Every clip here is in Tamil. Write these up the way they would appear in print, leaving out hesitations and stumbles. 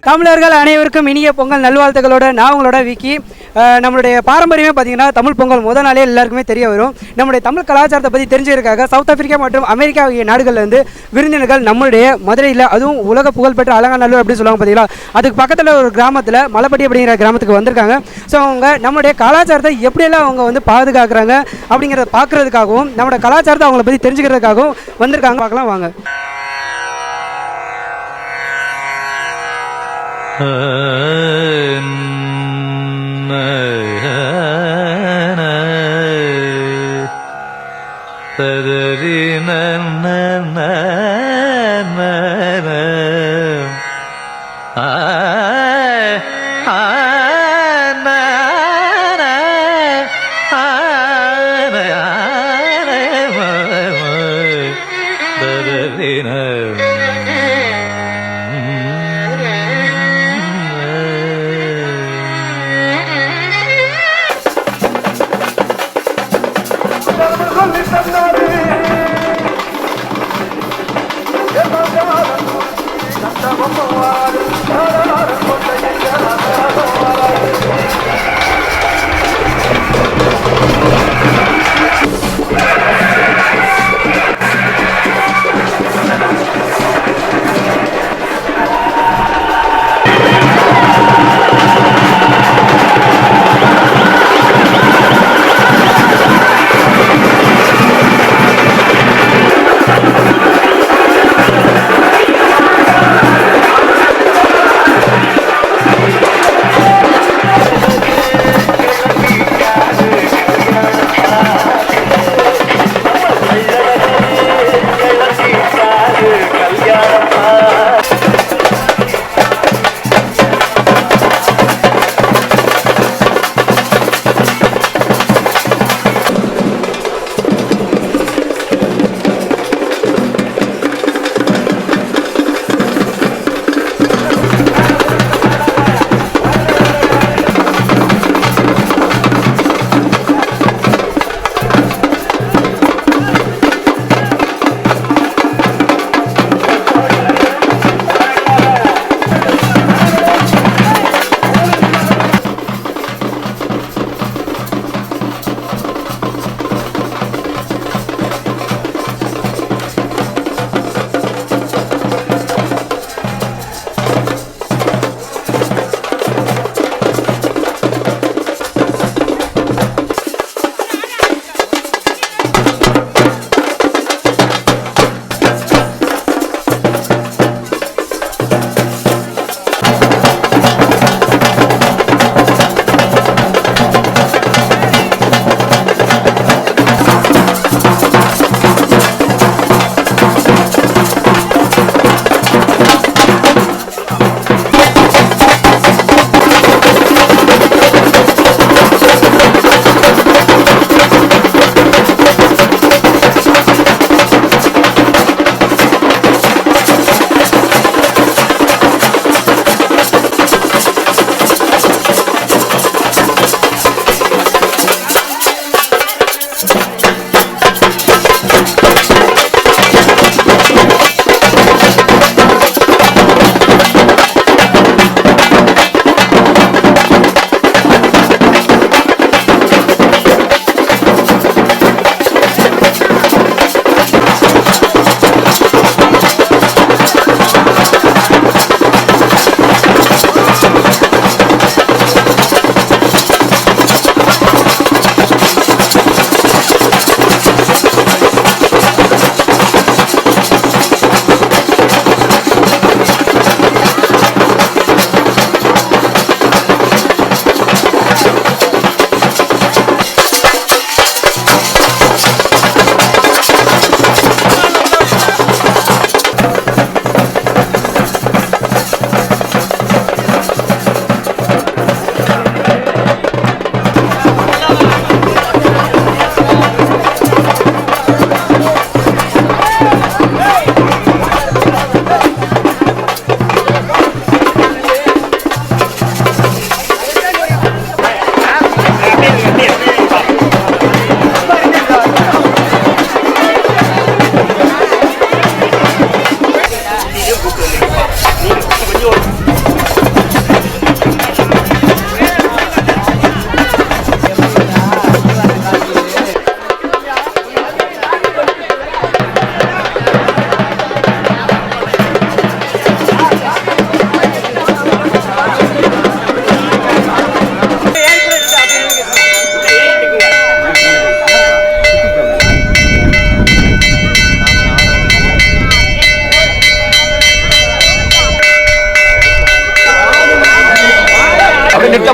தமிழர்கள் அனைவருக்கும் இனிய பொங்கல் நல்வாழ்த்துக்களோட நான் உங்களோட விக்கி. நம்மளுடைய பாரம்பரியமே பார்த்தீங்கன்னா தமிழ் பொங்கல் முதல் நாளே எல்லாருக்குமே தெரிய வரும். நம்முடைய தமிழ் கலாச்சாரத்தை பற்றி தெரிஞ்சுக்கிறதுக்காக சவுத் ஆப்பிரிக்கா மற்றும் அமெரிக்கா ஆகிய நாடுகள்லேருந்து விருந்தினர்கள் நம்மளுடைய மதுரையில், அதுவும் உலக புகழ்பெற்ற அலங்காநல்லூர் அப்படின்னு சொல்லுவாங்க பார்த்தீங்களா, அதுக்கு பக்கத்தில் ஒரு கிராமத்தில் மலைப்பட்டி அப்படிங்கிற கிராமத்துக்கு வந்திருக்காங்க. ஸோ அவங்க நம்மளுடைய கலாச்சாரத்தை எப்படியெல்லாம் அவங்க வந்து பாதுகாக்கிறாங்க அப்படிங்கிறத பார்க்குறதுக்காகவும் நம்மளோட கலாச்சாரத்தை அவங்கள பற்றி தெரிஞ்சுக்கிறதுக்காகவும் வந்திருக்காங்க. பார்க்கலாம் வாங்க.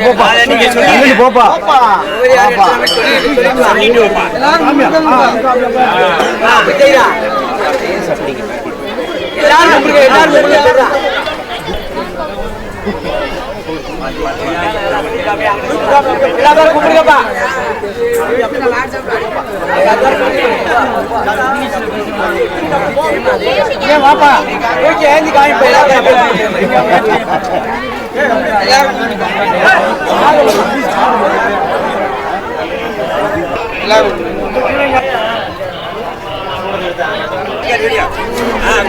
போப்பா கூப்பிடுங்கப்பா வாப்பா ஏந்தி காமி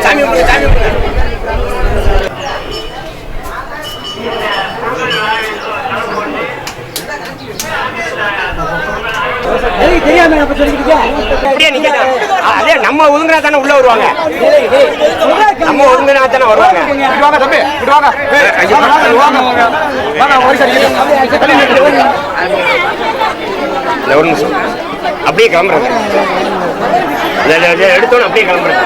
சாமி நம்ம ஒதுங்கினா தானே உள்ள வருவாங்க. நம்ம ஒதுங்கினா தானே வருவாங்க. அப்படியே கிளம்புறாங்க. எடுத்தோன்னு அப்படியே கிளம்புறாங்க.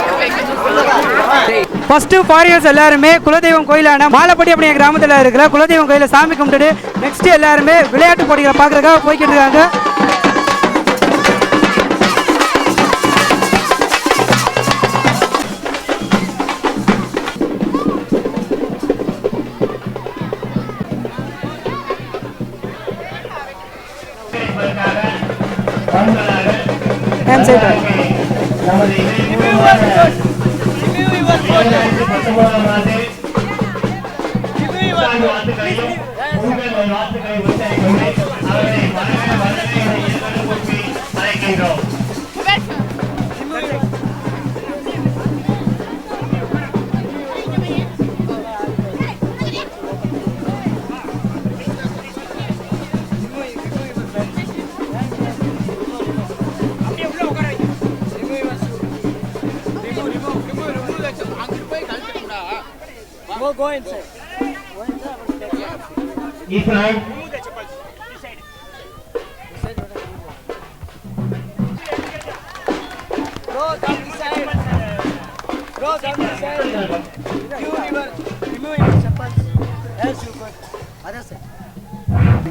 ஃபர்ஸ்ட் ஃபாரினர்ஸ் எல்லாருமே குலதெய்வம் கோயிலான மாலைப்பட்டி அப்படிங்கிற கிராமத்தில் இருக்கிற குலதெய்வம் கோயிலை சாமி கும்பிட்டுட்டு நெக்ஸ்ட் எல்லாருமே விளையாட்டு போட்டிகளை பார்க்கறதுக்காக போய்கிட்டு இருக்காங்க. Go inside. Ifran. Go down the side. Go down the side. Remove your chappals. Yes, you got. Other side.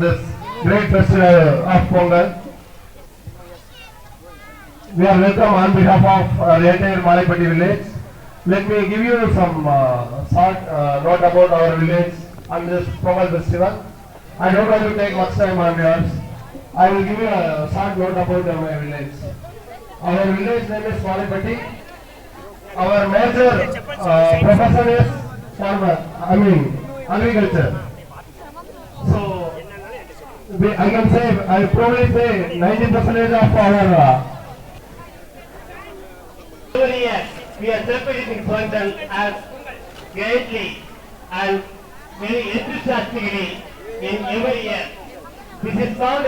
This great festival of Pongal. We are welcome on behalf of the entire Malaipatti village. Let me give you some short note about our village on this Pongal festival. I don't want to take much time on yours. I will give you a short note about my village. Our village name is Malaipatti. Our major profession is farmer, agriculture. So I can say, I probably say 90% of our we are celebrating Pongal as greatly and very enthusiastically in every year. This is called a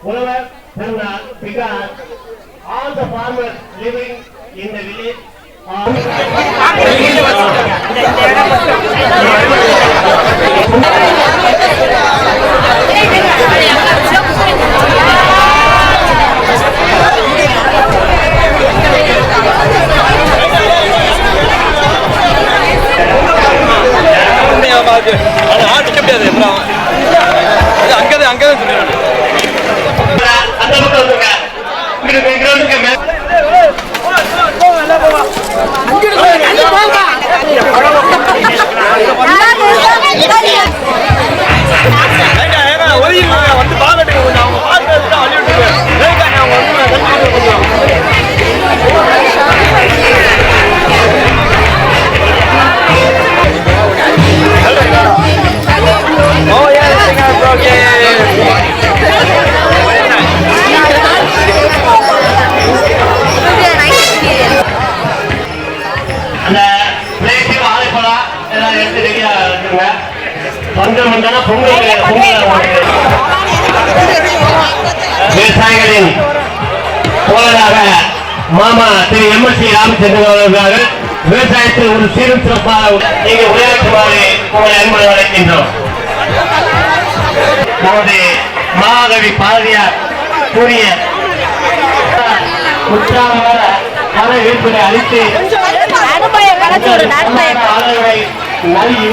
Ulavar Thirunal because all the farmers living in the village are விவசாயிகளின் தோழராக மாமா திரு எம்எஸ்சி ராமச்சந்திரன் அவர்கள் விவசாயத்தில் ஒரு சீரும் சிறப்பாக நீங்க உரையாற்றுமாறு உங்களை அன்புடன் அழைக்கின்றோம். நமது மகாகவி பாரதியார் கூறிய உற்சாகமான பல வேட்புகளை அளித்து ஆதரவை நல்கி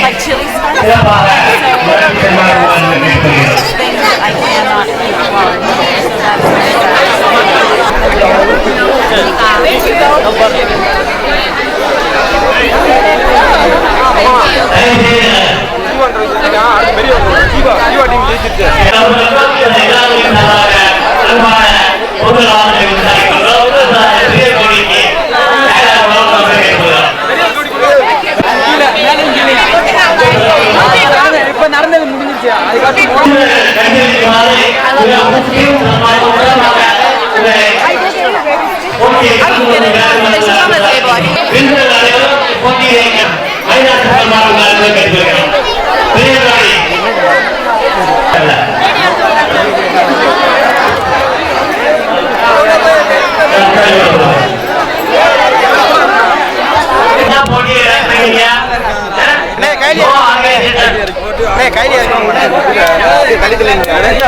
Like chili spice. So things that I cannot eat raw. இப்ப நடந்தது முடிஞ்சிருச்சு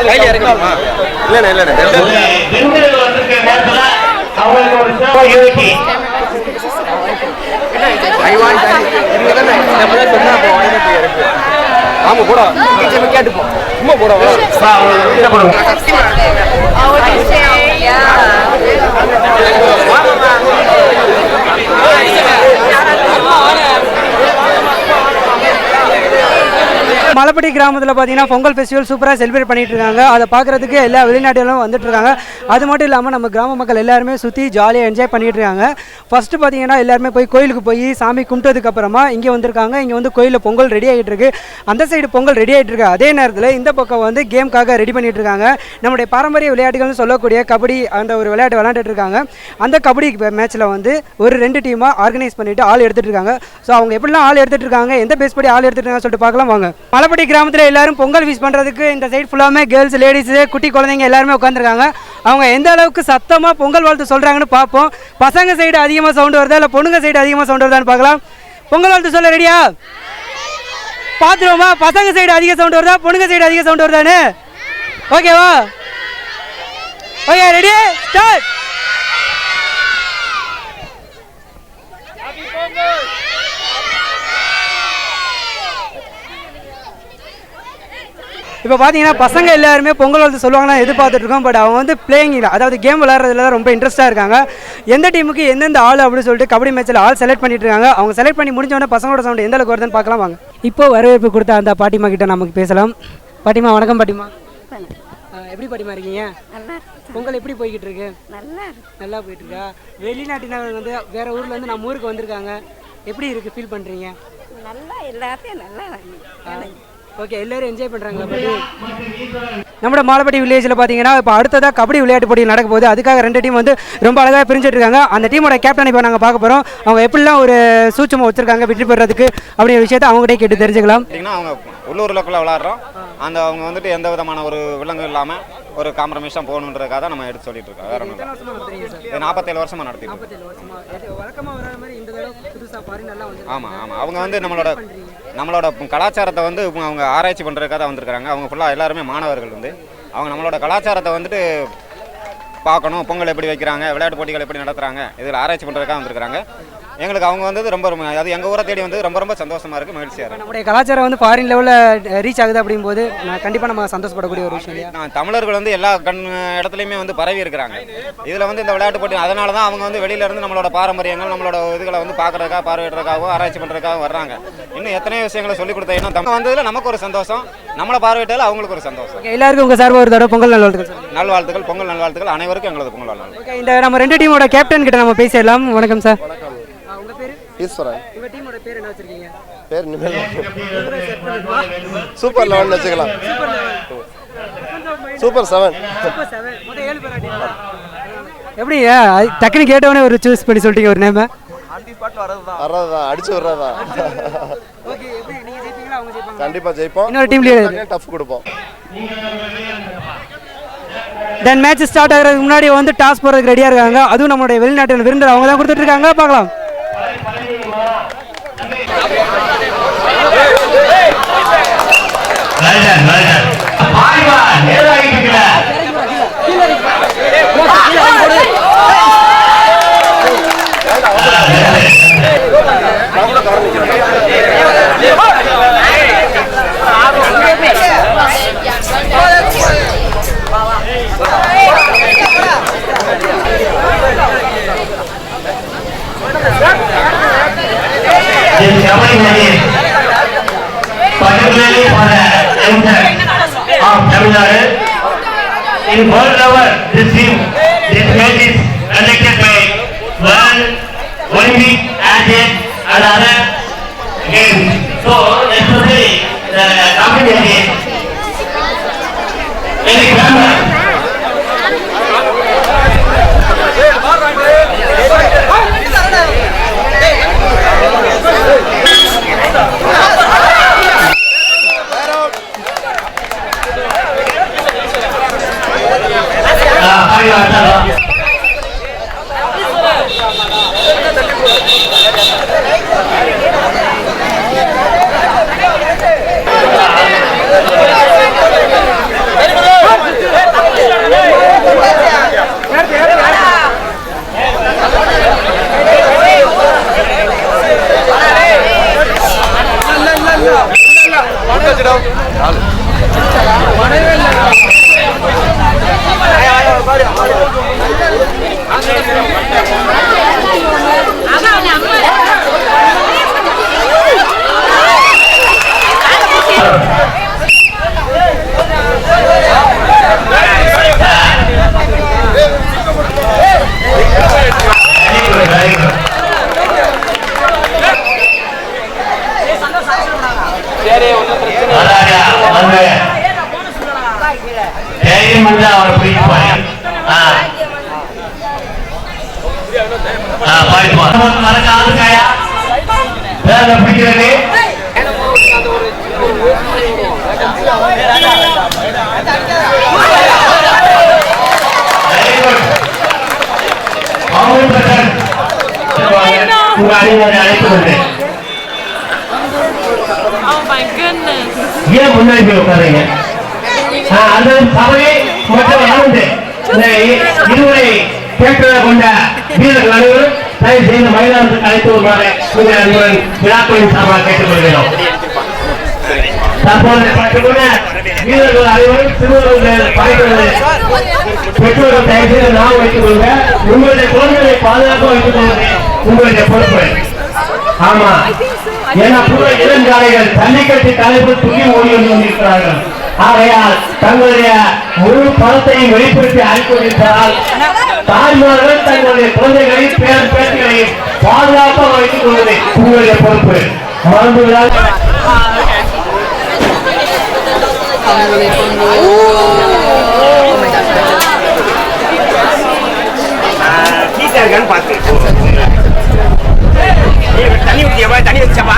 கையில இறக்கணுமா இல்லண்ணே இல்லண்ணே பெண்கள் வந்திருக்க நேரத்துல அவங்களுக்கு ஒரு சேவை இருக்கு. ஆமா போட கேட்டுப்போம் சும்மா போட Oh, what you say? Yeah. Malaipatti கிராமத்தில் பார்த்தீங்கன்னா பொங்கல் ஃபெஸ்டிவல் சூப்பராக செலிப்ரேட் பண்ணிட்டு இருக்காங்க. அதை பார்க்குறதுக்கு எல்லா வெளிநாட்டிலும் வந்துட்டு இருக்காங்க. அது மட்டும் இல்லாமல் நம்ம கிராம மக்கள் எல்லாருமே சுற்றி ஜாலியாக என்ஜாய் பண்ணிட்டு இருக்காங்க. ஃபஸ்ட்டு பார்த்தீங்கன்னா எல்லாருமே போய் கோயிலுக்கு போய் சாமி கும்பிட்டதுக்கு அப்புறமா இங்கே வந்திருக்காங்க. இங்கே வந்து கோயிலில் பொங்கல் ரெடி ஆகிட்டு இருக்கு. அந்த சைடு பொங்கல் ரெடி ஆகிட்டு இருக்கு. அதே நேரத்தில் இந்த பக்கம் வந்து கேமுக்காக ரெடி பண்ணிட்டு இருக்காங்க. நம்முடைய பாரம்பரிய விளையாட்டுகள்னு சொல்லக்கூடிய கபடி அந்த ஒரு விளையாட்டு விளையாண்டுட்டு இருக்காங்க. அந்த கபடி மேட்ச்சில் வந்து ஒரு 2 டீமாக ஆர்கனைஸ் பண்ணிட்டு ஆள் எடுத்துட்டு இருக்காங்க. ஸோ அவங்க எப்படிலாம் ஆள் எடுத்துட்டு இருக்காங்க, எந்த பேஸ் படி ஆள் எடுத்துட்டு இருக்காங்க சொல்லிட்டு பார்க்கலாம் வாங்க. மலைப்பட்டி கிராமத்தில் எல்லாரும் பொங்கல் விஷ் பண்ணுறதுக்கு இந்த சைடு ஃபுல்லாமே கேர்ள்ஸ் லேடிஸு குட்டி குழந்தைங்க எல்லாருமே உட்காந்துருக்காங்க. அவங்க எந்த அளவுக்கு சத்தமாக பொங்கல் வாழ்த்து சொல்கிறாங்கன்னு பார்ப்போம். பசங்க சைடு அதிகமாக சவுண்டு வருதா இல்லை பொண்ணுங்க சைடு அதிகமாக சவுண்டு வருதான்னு பார்க்கலாம். பொங்கல் வாழ்த்து சொல்ல ரெடியா? பார்த்துருவோமா? பசங்க சைடு அதிக சவுண்டு வருதா பொண்ணுங்க சைடு அதிக சவுண்டு வருதான்னு? ஓகேவா? Okay, ready start. இப்போ பார்த்தீங்கன்னா பசங்க எல்லாருமே பொங்கல் வாழ்த்து சொல்லுவாங்கன்னா எதிர்பார்த்துட்டு இருக்கோம். பட் அவங்க வந்து பிளேயிங் அதாவது கேம் விளையாடுறதுல தான் ரொம்ப இன்ட்ரெஸ்ட்டாக இருக்காங்க. எந்த டீமுக்கு எந்தெந்த ஆள் அப்படின்னு சொல்லிட்டு கபடி மேட்ச்சில் ஆள் செலக்ட் பண்ணிட்டு இருக்காங்க. அவங்க செலக்ட் பண்ணி முடிஞ்சோடனே பசங்களோட சவுண்ட் எந்த அளவுக்கு வருதுன்னு பார்க்கலாம் வாங்க. இப்போ வரவேற்பு கொடுத்த அந்த பாட்டிமா கிட்ட நமக்கு பேசலாம். பாட்டிமா வணக்கம். பாட்டிமா எப்படி பாட்டிமா இருக்கீங்க? பொங்கல் எப்படி போய்கிட்டு இருக்கு? நல்லா போயிட்டு இருக்கா? வெளிநாட்டினர் வந்து வேற ஊர்ல இருந்து நம்ம ஊருக்கு வந்திருக்காங்க. எப்படி இருக்கு ஃபீல் பண்றீங்க? நல்லா எல்லாத்தையும் நல்லா ஓகே, எல்லாரும் என்ஜாய் பண்ணுறாங்களா பாட்டி? நம்ம மாலப்பட்டி வில்லேஜில் பார்த்தீங்கன்னா இப்போ அடுத்ததாக கபடி விளையாட்டு போட்டி நடக்க போகுது. அதுக்காக 2 டீம் வந்து ரொம்ப அழகாக பிரிஞ்சுட்டு இருக்காங்க. அந்த டீமோட கேப்டன் இப்போ நாங்கள் பார்க்க போகிறோம். அவங்க எப்படிலாம் ஒரு சூட்சமாக வச்சுருக்காங்க வெற்றி பெறதுக்கு அப்படிங்கிற விஷயத்தை அவங்ககிட்ட கேட்டு தெரிஞ்சுக்கலாம். அவங்க உள்ளூர் லோக்கலில் விளாட்றோம். அந்த அவங்க வந்துட்டு எந்த விதமான ஒரு விலங்கு இல்லாமல் ஒரு காம்ப்ரமைஸாக போகணுன்றதுக்காக தான் நம்ம எடுத்து சொல்லிட்டு இருக்கோம். வேற ஒன்றும் 47 வருஷமாக நடத்திட்டு இருக்கோம். ஆமாம் ஆமாம். அவங்க வந்து நம்மளோட கலாச்சாரத்தை வந்து அவங்க ஆராய்ச்சி பண்ணுறதுக்காக தான் வந்திருக்காங்க. அவங்க ஃபுல்லாக எல்லாருமே மாணவர்கள் வந்து அவங்க நம்மளோட கலாச்சாரத்தை வந்துட்டு பார்க்கணும், பொங்கல் எப்படி வைக்கிறாங்க, விளையாட்டு போட்டிகள் எப்படி நடத்துகிறாங்க, இதில் ஆராய்ச்சி பண்ணுறதுக்காக வந்திருக்காங்க. எங்களுக்கு அவங்க வந்தது ரொம்ப அது எங்கள் ஊரை தேடி வந்து ரொம்ப சந்தோஷமாக இருக்குது, மகிழ்ச்சியாக இருக்குது. நம்முடைய கலாச்சாரம் வந்து ஃபாரின் லெவலில் ரீச் ஆகுது அப்படிங்கும்போது கண்டிப்பாக நம்ம சந்தோஷப்படக்கூடிய ஒரு விஷயம். தமிழர்கள் வந்து எல்லா இடத்துலையுமே வந்து பரவி இருக்கிறாங்க. இதில் வந்து இந்த விளையாட்டு போட்டி அதனால தான் அவங்க வந்து வெளியிலேருந்து நம்மளோட பாரம்பரியங்கள் நம்மளோட இதுகளை வந்து பார்க்குறதுக்காக பார்வையிடுறதுக்காகவும் ஆராய்ச்சி பண்ணுறதுக்காக வர்றாங்க. இன்னும் எத்தனையோ விஷயங்களை சொல்லிக் கொடுத்தா இன்னும் நம்ம வந்ததில் நமக்கு ஒரு சந்தோஷம், நம்மளை பார்வையிட்டாலும் அவங்களுக்கு ஒரு சந்தோஷம். எல்லாருக்கும் உங்கள் சார்பாக ஒரு தடவை பொங்கல் நல்வாழ்த்துக்கள். பொங்கல் நல்வாழ்த்துக்கள் அனைவருக்கும் எங்களது பொங்கல் நல்வாழ்த்துக்கள். இந்த நம்ம 2 டீமோட கேப்டன் கிட்ட நம்ம பேசிடலாம். வணக்கம் சார். ஈஸ்வரன். உங்க டீமோட பேர் என்ன வச்சிருக்கீங்க? பேர் நிமல். சூப்பர் 11 வச்சுக்கலாம். சூப்பர் 7. மொத்தம் 7 பேர் டீம். எப்படி டக்குனு கேட்டவனே ஒரு சூஸ் பண்ணி சொல்லிட்டீங்க ஒரு நேம்? ஆன் தி ஸ்பாட் வரதுதான் அடிச்சு வர்றதா. ஓகே, எப்படி நீங்க ஜெயிப்பீங்களா அவங்க ஜெயிப்பாங்க? கண்டிப்பா ஜெயிப்போம். இன்னொரு டீம் லீடர் டஃப் கொடுப்போம். தென் மேட்ச் ஸ்டார்ட் ஆகிறதுக்கு முன்னாடி வந்து டாஸ் போறதுக்கு ரெடியா இருக்காங்க. அதுவும் நம்மளுடைய வெளிநாட்டு விருந்தினர் அவங்க தான் கொடுத்துட்டு இருக்காங்க. பார்க்கலாம். Particularly for the youth of Tamil Nadu, in world level, this match is conducted by World Olympic Athletes and other games. So, especially the competition in the grammar. அதை பிடிக்கிறது. உங்க அணிவரை அழைத்து கொண்டேன். ஏன் முன்னாடி போய் உட்காருங்க? அந்த சபை மற்றும் ஆனந்து இருவரை கேட்பதை கொண்ட வீரர்கள் அனைவரும் தயவு செய்து மைதானத்துக்கு அழைத்து வருமாறு உங்கள் அன்புடன் விழாக்களின் சார்பாக கேட்டுக்கொள்கிறோம். தற்போது பார்த்துக்கொண்ட வீரர்கள் அனைவரும் சிறுவர்கள் படைக்கிறது பெற்றோர்கள் தயவு செய்து நாம் வைத்துக் கொள்க. உங்களுடைய குழந்தைகளை பாதுகாக்க வைத்துக் கொள்வது உங்களுடைய பொறுப்பு. ஆமா, ஏன்னா புற இளஞ்சாலைகள் ஜல்லிக்கட்டு தலைப்பு துணி ஓடி வந்து கொண்டிருக்கிறார்கள். ஆகையால் தங்களுடைய முழு பலத்தையும் வெளிப்படுத்தி அறிக்கொண்டிருந்தால் தாய்மார்கள் தங்களுடைய குழந்தைகளையும் பேர் பேட்டிகளையும் பாதுகாப்பாக வைத்துக் கொள்வது உங்களுடைய பொறுப்பு. மறந்துவிடால் தண்ணி ஊற்றியப்பா, தண்ணி வச்சப்பா,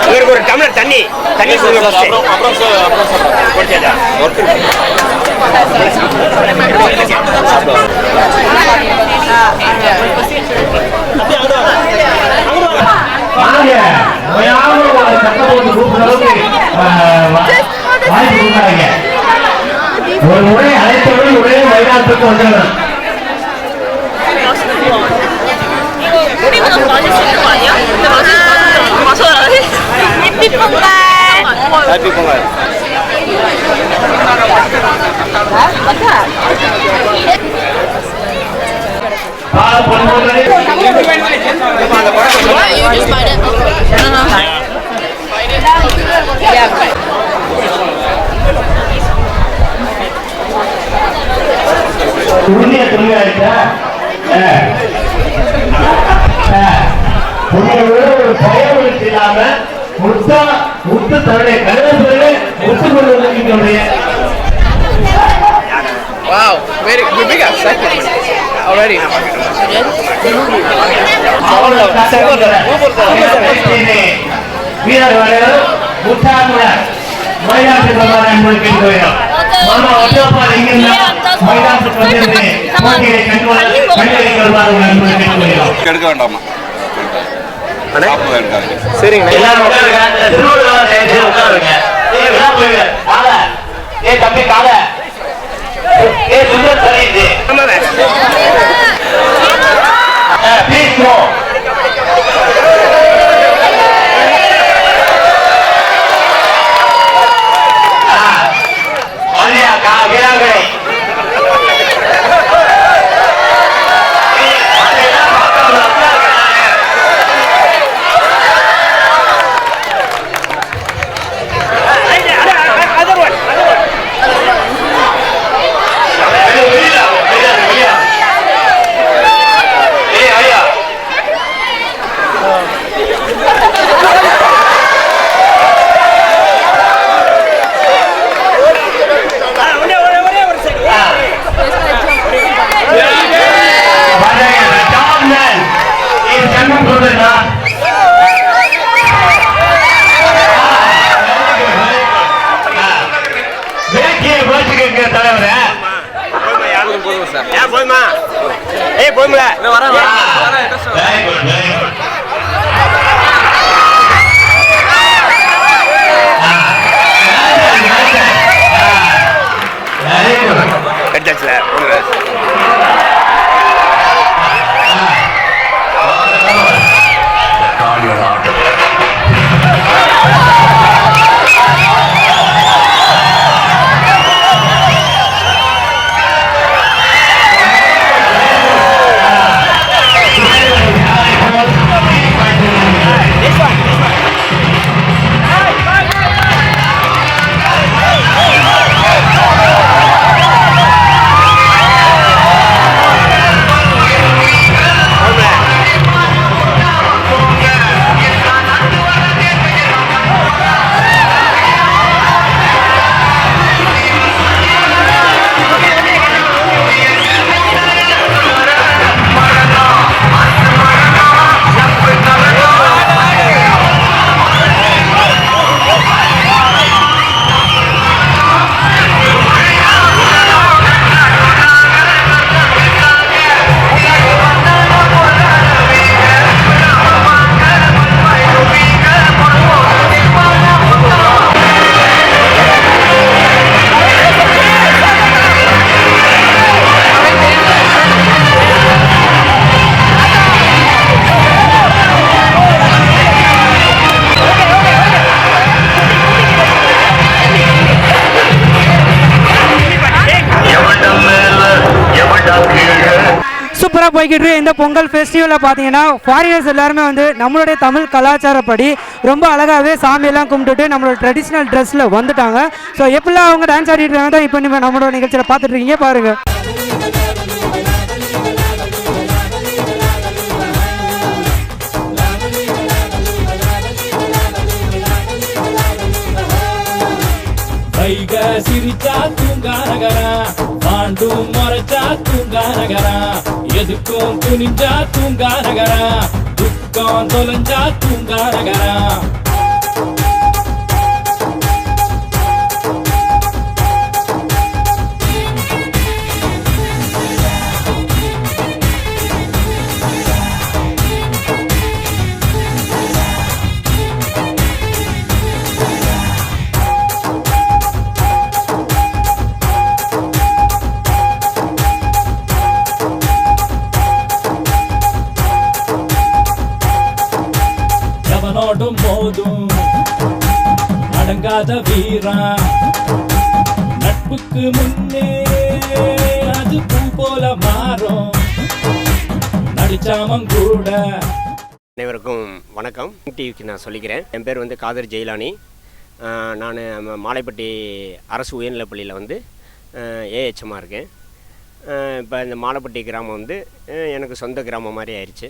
இவருக்கு ஒரு டம்ளர் தண்ணி தண்ணி ஒரு முறை அழைத்தவர்கள் ஒரே மைதானத்துக்கு வந்துடலாம். ஹாப்பி பொங்கல். உண்மையை துணியாயிட்டா ஒரு பயம் இல்லாம முத்து தன்னுடைய கருதப்பொருளை முத்து கொண்டு வந்திருக்கீங்க. Wow, very good. We got second already. வீரர்கள் உற்சாகமுடன் மைதானத்துக்கு வருமாறு அன்போடு கேட்டுக்கொள்கிறோம். மாமா ஒட்டப்பா இங்கிருந்த மைதானத்துக்கு வந்திருந்து போட்டியை கண்டுகளிக்க வருமாறு அன்போடு கேட்டுக்கொள்கிறோம். கெடுக்க வேண்டாமா? சரிங்க. எல்லாரும் உட்காருங்க. உட்காருங்க. ஏ தம்பி கால ஏ சுந்தர் சரியுது. Please no. வீராங்கனை போதுமா? ஏய் போதும்ல. கட்டாச்சுல போய்கிட்டு இந்த பொங்கல் ஃபெஸ்டிவலில் பார்த்தீங்கன்னா ஃபாரினர்ஸ் எல்லாருமே வந்து நம்மளுடைய தமிழ் கலாச்சாரப்படி ரொம்ப அழகாகவே சாமியெல்லாம் கும்பிட்டுட்டு நம்மளோட ட்ரெடிஷ்னல் ட்ரெஸ்ஸில் வந்துட்டாங்க. ஸோ எப்படிலாம் அவங்க டான்ஸ் ஆடிட்டு இருக்காங்க தான் இப்போ நீங்கள் நம்மளோட நிகழ்ச்சியில் பார்த்துட்டு இருக்கீங்க பாருங்கள். சிரிச்சா தூங்கானகரா பாண்டும் மறைச்சா தூங்கானகரா எதுக்கும் துணிஞ்சா தூங்கானகரா துக்கம் தொலைஞ்சா தூங்கானகரா போதும் அடங்காத வீரா நட்புக்கு முன்னே அது பூ போல மாறும் நடிச்சாமம் கூட. அனைவருக்கும் வணக்கம். டிவிக்கு நான் சொல்லிக்கிறேன். என் பேர் வந்து காதர் ஜெயிலானி. நான் மாலைப்பட்டி அரசு உயர்நிலைப்பள்ளியில் வந்து ஏஹெச்எம்மாக இருக்கேன். இப்போ இந்த மாலைப்பட்டி கிராமம் வந்து எனக்கு சொந்த கிராமம் மாதிரி ஆயிடுச்சு.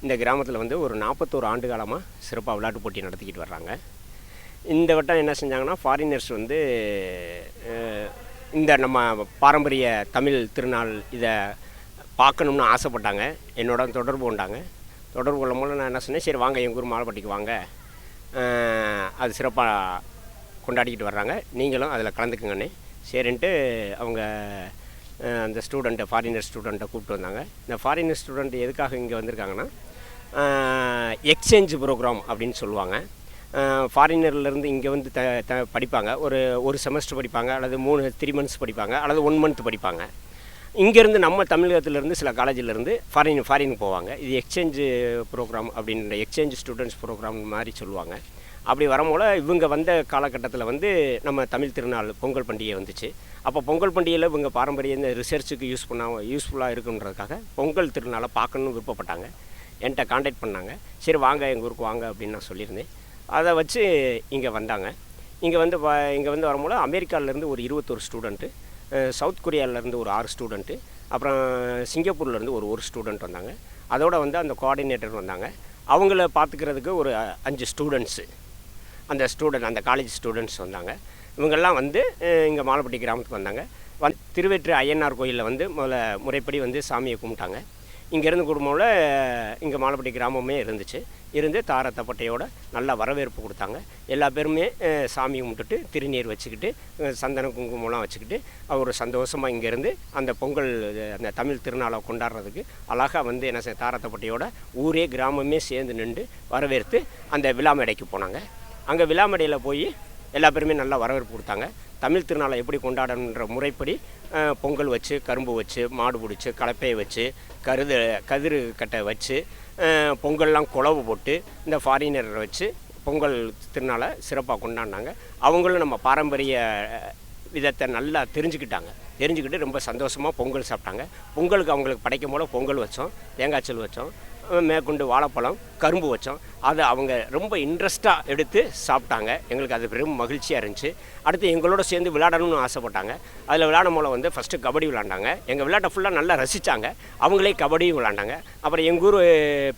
இந்த கிராமத்தில் வந்து ஒரு 41 ஆண்டு காலமாக சிறப்பாக விளையாட்டு போட்டி நடத்திக்கிட்டு வர்றாங்க. இந்த வட்டம் என்ன செஞ்சாங்கன்னா, ஃபாரினர்ஸ் வந்து இந்த நம்ம பாரம்பரிய தமிழ் திருநாள் இதை பார்க்கணும்னு ஆசைப்பட்டாங்க. என்னோட தொடர்பு கொண்டாங்க. தொடர்பு கொள்ளும் போது நான் என்ன சொன்னேன், சரி வாங்க எங்கள் ஊர் மாலைப்பட்டிக்கு வாங்க, அது சிறப்பாக கொண்டாடிக்கிட்டு வர்றாங்க, நீங்களும் அதில் கலந்துக்குங்கன்னு சரின்ட்டு அவங்க அந்த ஸ்டூடெண்ட்டை ஃபாரினர் ஸ்டூடெண்ட்டை கூப்பிட்டு வந்தாங்க. இந்த ஃபாரினர் ஸ்டூடெண்ட் எதுக்காக இங்கே வந்திருக்காங்கன்னா, எக்ஸ்சேஞ்ச் ப்ரோக்ராம் அப்படின்னு சொல்லுவாங்க. ஃபாரினர்லேருந்து இங்கே வந்து படிப்பாங்க. ஒரு செமஸ்டர் படிப்பாங்க, அல்லது 3 months படிப்பாங்க, அல்லது 1 month படிப்பாங்க. இங்கேருந்து நம்ம தமிழகத்திலேருந்து சில காலேஜிலேருந்து ஃபாரினுக்கு போவாங்க. இது எக்ஸ்சேஞ்சு ப்ரோக்ராம் அப்படின்ற எக்ஸ்சேஞ்ச் ஸ்டூடெண்ட்ஸ் ப்ரோக்ராம் மாதிரி சொல்லுவாங்க. அப்படி வரும்போது இவங்க வந்த காலகட்டத்தில் வந்து நம்ம தமிழ் திருநாள் பொங்கல் பண்டிகை வந்துச்சு. அப்போ பொங்கல் பண்டிகையில் இவங்க பாரம்பரிய இந்த ரிசர்ச்சுக்கு யூஸ்ஃபுல்லாக இருக்குன்றதுக்காக பொங்கல் திருநாளை பார்க்கணுன்னு விருப்பப்பட்டாங்க. என்கிட்ட காண்டாக்ட் பண்ணாங்க. சரி வாங்க எங்கள் ஊருக்கு வாங்க அப்படின்னு நான் சொல்லியிருந்தேன். அதை வச்சு இங்கே வந்தாங்க. இங்கே வந்து வரும்போது அமெரிக்காவிலேருந்து ஒரு 21 ஸ்டூடெண்ட்டு, சவுத் கொரியாவிலேருந்து ஒரு 6 ஸ்டூடெண்ட்டு, அப்புறம் சிங்கப்பூர்லேருந்து ஒரு ஸ்டூடெண்ட் வந்தாங்க. அதோடு வந்து அந்த கோஆர்டினேட்டர் வந்தாங்க. அவங்கள பார்த்துக்கிறதுக்கு ஒரு 5 ஸ்டூடெண்ட்ஸு, அந்த காலேஜ் ஸ்டூடெண்ட்ஸ் வந்தாங்க. இவங்கெல்லாம் வந்து இங்கே மாலைப்பட்டி கிராமத்துக்கு வந்தாங்க. திருவெற்று ஐயனார் கோயிலில் வந்து முறைப்படி வந்து சாமியை கும்பிட்டாங்க. இங்கேருந்து குடும்பம்ல இங்கே மாலைப்பட்டி கிராமமே இருந்து தாரத்தப்பட்டையோட நல்லா வரவேற்பு கொடுத்தாங்க. எல்லா பேருமே சாமி கும்பிட்டுட்டு திருநீர் வச்சுக்கிட்டு சந்தன குங்குமம்லாம் வச்சுக்கிட்டு ஒரு சந்தோஷமாக இங்கேருந்து அந்த பொங்கல் அந்த தமிழ் திருநாளை கொண்டாடுறதுக்கு அழகாக வந்து என்ன தாரத்தப்பட்டையோட ஊரே கிராமமே சேர்ந்து நின்று வரவேற்று அந்த விழா மேடைக்கு போனாங்க. அங்கே விழா மேடையில் போய் எல்லா பேருமே நல்லா வரவேற்பு கொடுத்தாங்க. தமிழ் திருநாளை எப்படி கொண்டாடணுன்ற முறைப்படி பொங்கல் வச்சு, கரும்பு வச்சு, மாடு பிடிச்சி, கலப்பையை வச்சு, கதிர் கட்டை வச்சு, பொங்கல்லாம் குழவு போட்டு இந்த ஃபாரினரை வச்சு பொங்கல் திருநாளை சிறப்பாக கொண்டாடினாங்க. அவங்களும் நம்ம பாரம்பரிய விதத்தை நல்லா தெரிஞ்சுக்கிட்டு ரொம்ப சந்தோஷமாக பொங்கல் சாப்பிட்டாங்க. பொங்கலுக்கு அவங்களுக்கு படைக்கும் போல பொங்கல் வச்சோம், தேங்காய்ச்சல் வச்சோம், மேற்கொண்டு வாழைப்பழம், கரும்பு வச்சோம். அதை அவங்க ரொம்ப இன்ட்ரெஸ்ட்டாக எடுத்து சாப்பிட்டாங்க. எங்களுக்கு அது பெரும் மகிழ்ச்சியாக இருந்துச்சு. அடுத்து எங்களோட சேர்ந்து விளையாடணும்னு ஆசைப்பட்டாங்க. அதில் விளையாடும் போல வந்து ஃபஸ்ட்டு கபடி விளாண்டாங்க. எங்கள் விளையாட்டை ஃபுல்லாக நல்லா ரசித்தாங்க. அவங்களே கபடியும் விளாண்டாங்க. அப்புறம் எங்கள் ஊர்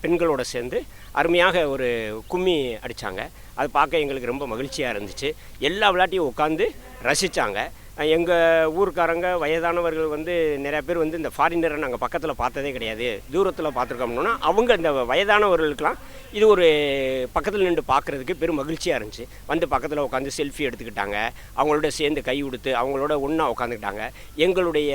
பெண்களோடு சேர்ந்து அருமையாக ஒரு கும்மி அடித்தாங்க. அது பார்க்க எங்களுக்கு ரொம்ப மகிழ்ச்சியாக இருந்துச்சு. எல்லா விளையாட்டையும் உட்காந்து ரசித்தாங்க. எங்கள் ஊருக்காரங்க வயதானவர்கள் வந்து நிறையா பேர் வந்து இந்த ஃபாரினரை நாங்கள் பக்கத்தில் பார்த்ததே கிடையாது, தூரத்தில் பார்த்துருக்கோம்னா அவங்க இந்த வயதானவர்களுக்கெல்லாம் இது ஒரு பக்கத்தில் நின்று பார்க்குறதுக்கு பெரும் மகிழ்ச்சியாக இருந்துச்சு. வந்து பக்கத்தில் உட்காந்து செல்ஃபி எடுத்துக்கிட்டாங்க. அவங்களோட சேர்ந்து கை கொடுத்து அவங்களோட ஒன்றா உட்காந்துக்கிட்டாங்க. எங்களுடைய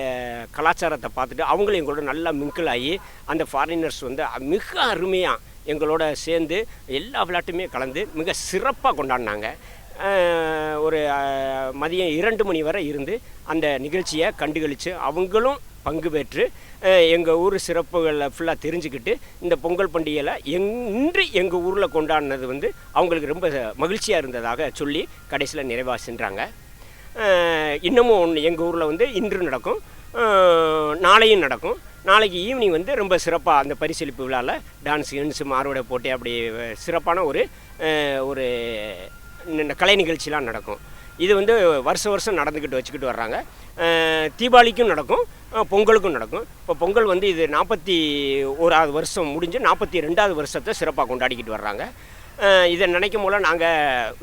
கலாச்சாரத்தை பார்த்துட்டு அவங்களும் எங்களோட நல்லா மிங்கிள் ஆகி அந்த ஃபாரினர்ஸ் வந்து மிக அருமையாக எங்களோட சேர்ந்து எல்லா விளையாட்டுமே கலந்து மிக சிறப்பாக கொண்டாடினாங்க. ஒரு மதியம் 2 மணி வரை இருந்து அந்த நிகழ்ச்சியை கண்டுகளித்து அவங்களும் பங்கு பெற்று எங்கள் ஊர் சிறப்புகளை ஃபுல்லாக தெரிஞ்சுக்கிட்டு இந்த பொங்கல் பண்டிகையில் இன்று எங்கள் ஊரில் கொண்டாடினது வந்து அவங்களுக்கு ரொம்ப மகிழ்ச்சியாக இருந்ததாக சொல்லி கடைசியில் நிறைவாக சென்றாங்க. இன்னமும் எங்கள் ஊரில் வந்து இன்று நடக்கும், நாளையும் நடக்கும். நாளைக்கு ஈவினிங் வந்து ரொம்ப சிறப்பாக அந்த பரிசளிப்பு விழாவில் டான்ஸ் கென்ஸு மாறுவடை போட்டி அப்படி சிறப்பான ஒரு கலை நிகழ்ச்சிலாம் நடக்கும். இது வந்து வருஷம் நடந்துக்கிட்டு வச்சுக்கிட்டு வர்றாங்க. தீபாவளிக்கும் நடக்கும், பொங்கலுக்கும் நடக்கும். இப்போ பொங்கல் வந்து இது 41வது வருஷம் முடிஞ்சு 42வது வருஷத்தை சிறப்பாக கொண்டாடிக்கிட்டு வர்றாங்க. இதை நினைக்கும் போல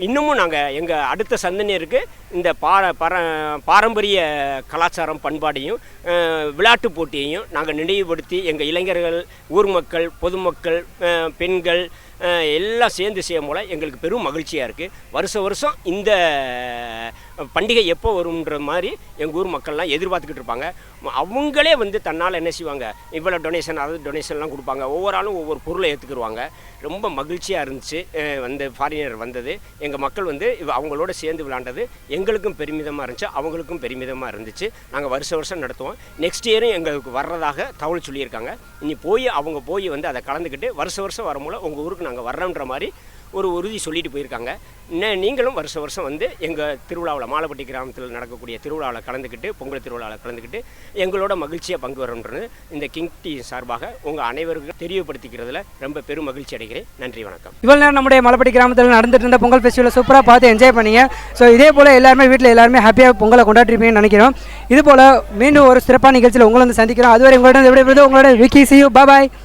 இன்னமும் நாங்கள் எங்கள் அடுத்த சந்ததியருக்கு இந்த பாரம்பரிய கலாச்சாரம் பண்பாடையும் விளையாட்டு போட்டியையும் நாங்கள் நினைவுபடுத்தி எங்கள் இளைஞர்கள், ஊர் மக்கள், பொதுமக்கள், பெண்கள் எல்லாம் சேர்ந்து செய்யும் போல எங்களுக்கு பெரும் மகிழ்ச்சியாக இருக்குது. வருஷம் இந்த பண்டிகை எப்போ வரும்ன்ற மாதிரி எங்கள் ஊர் மக்கள்லாம் எதிர்பார்த்துக்கிட்டு இருப்பாங்க. அவங்களே வந்து தன்னால் என்ன செய்வாங்க, இவ்வளோ டொனேஷன் டொனேஷன்லாம் கொடுப்பாங்க. ஒவ்வொரு ஆளும் ஒவ்வொரு பொருளை ஏற்றுக்குருவாங்க. ரொம்ப மகிழ்ச்சியாக இருந்துச்சு வந்து ஃபாரினர் வந்தது. எங்கள் மக்கள் வந்து அவங்களோட சேர்ந்து விளையாண்டது எங்களுக்கும் பெருமிதமாக இருந்துச்சு, அவங்களுக்கும் பெருமிதமாக இருந்துச்சு. நாங்கள் வருஷம் நடத்துவோம். நெக்ஸ்ட் இயரும் எங்களுக்கு வர்றதாக தகவல் சொல்லியிருக்காங்க. இனி அவங்க போய் வந்து அதை கலந்துக்கிட்டு வருஷம் வரும்போது உங்கள் ஊருக்கு நாங்கள் வர்றோன்ற மாதிரி ஒரு உறுதி சொல்லிட்டு போயிருக்காங்க. நீங்களும் வருஷம் வந்து எங்கள் திருவிழாவில், மாலப்பட்டி கிராமத்தில் நடக்கக்கூடிய திருவிழாவில் கலந்துக்கிட்டு, பொங்கல் திருவிழாவில் கலந்துக்கிட்டு எங்களோட மகிழ்ச்சியாக பங்கு வரணுன்றது இந்த கிங் டி சார்பாக உங்கள் அனைவருக்கும் தெரியப்படுத்திக்கிறதுல ரொம்ப பெரும் மகிழ்ச்சி அடைகிறேன். நன்றி, வணக்கம். இவ்வளோ நேரம் நம்முடைய மலைப்பட்டி கிராமத்தில் நடந்துட்டு இருந்த பொங்கல் ஃபெஸ்டிவலை சூப்பராக பார்த்து என்ஜாய் பண்ணீங்க. ஸோ இதே போல் எல்லாருமே வீட்டில் எல்லாருமே ஹாப்பியாக பொங்கலை கொண்டாடிருப்பீங்கன்னு நினைக்கிறோம். இது போல் மீண்டும் ஒரு சிறப்பான நிகழ்ச்சியில் உங்களை வந்து சந்திக்கிறோம். அதுவரை உங்களோட விடைபெறுவது உங்களோட Vicky. See you. Bye bye.